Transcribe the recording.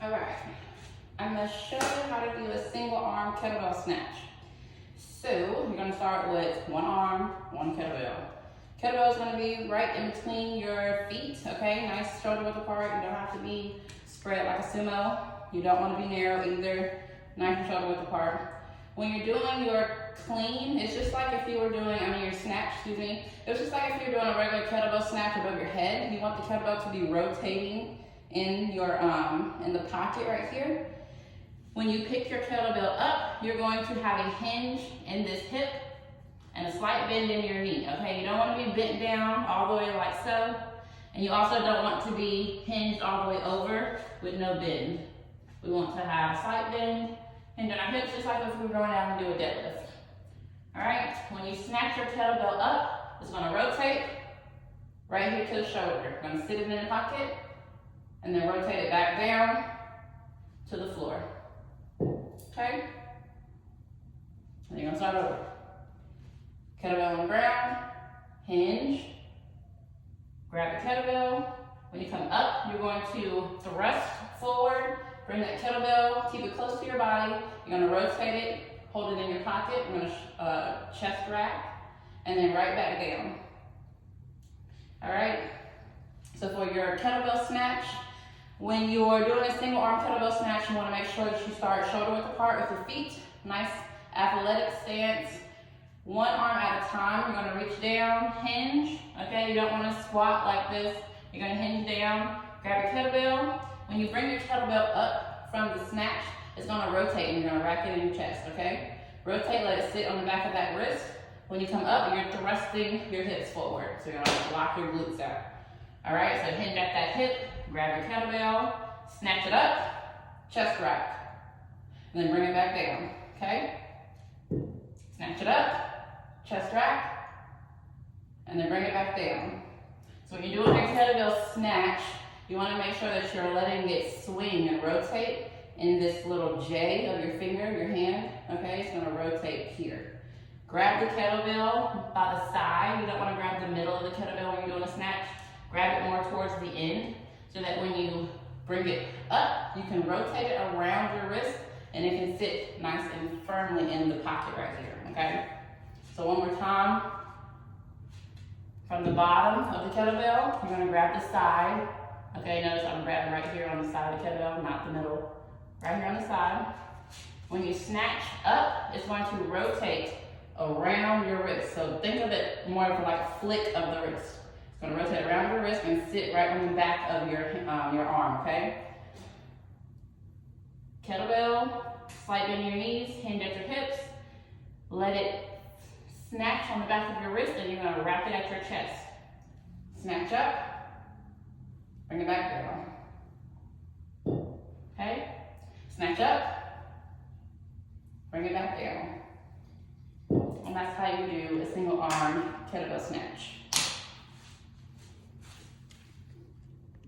All right, I'm gonna show you how to do a single arm kettlebell snatch. So you're gonna start with one arm, one kettlebell. Kettlebell is gonna be right in between your feet, okay? Nice shoulder width apart. You don't have to be spread like a sumo. You don't wanna be narrow either. Nice and shoulder width apart. When you're doing your clean, it's just like if you were doing, your snatch, excuse me. It's just like if you're doing a regular kettlebell snatch above your head. You want the kettlebell to be rotating in your in the pocket right here. When you pick your kettlebell up, you're going to have a hinge in this hip and a slight bend in your knee, okay? You don't want to be bent down all the way like so, and you also don't want to be hinged all the way over with no bend. We want to have a slight bend, hinge on our hips, just like if we were going down and do a deadlift. All right, when you snatch your kettlebell up, it's gonna rotate right here to the shoulder. You're gonna sit it in the pocket, and then rotate it back down to the floor. Okay? And you're gonna start over. Kettlebell on the ground, hinge, grab the kettlebell. When you come up, you're going to thrust forward, bring that kettlebell, keep it close to your body. You're gonna rotate it, hold it in your pocket. We're gonna chest rack, and then right back down. All right? So for your kettlebell snatch, when you're doing a single arm kettlebell snatch, you want to make sure that you start shoulder width apart with your feet. Nice athletic stance. One arm at a time. You're going to reach down, hinge. Okay, you don't want to squat like this. You're going to hinge down, grab your kettlebell. When you bring your kettlebell up from the snatch, it's going to rotate and you're going to rack it in your chest, okay? Rotate, let it sit on the back of that wrist. When you come up, you're thrusting your hips forward. So you're going to lock your glutes out. All right, so hinge at that hip, grab your kettlebell, snatch it up, chest rack, and then bring it back down, okay? Snatch it up, chest rack, and then bring it back down. So when you're doing a kettlebell snatch, you want to make sure that you're letting it swing and rotate in this little J of your finger, your hand, okay? It's going to rotate here. Grab the kettlebell by the side. You don't want to grab the middle of the kettlebell when you're doing a snatch. Grab it more towards the end so that when you bring it up, you can rotate it around your wrist and it can sit nice and firmly in the pocket right here, okay? So one more time. From the bottom of the kettlebell, you're gonna grab the side. Okay, notice I'm grabbing right here on the side of the kettlebell, not the middle. Right here on the side. When you snatch up, it's going to rotate around your wrist. So think of it more of like a flick of the wrist. It's going to rotate around your wrist and sit right on the back of your arm, okay? Kettlebell, slight bend in your knees, hinge at your hips. Let it snatch on the back of your wrist and you're going to wrap it at your chest. Snatch up, bring it back down. Okay? Snatch up, bring it back down. And that's how you do a single arm kettlebell snatch.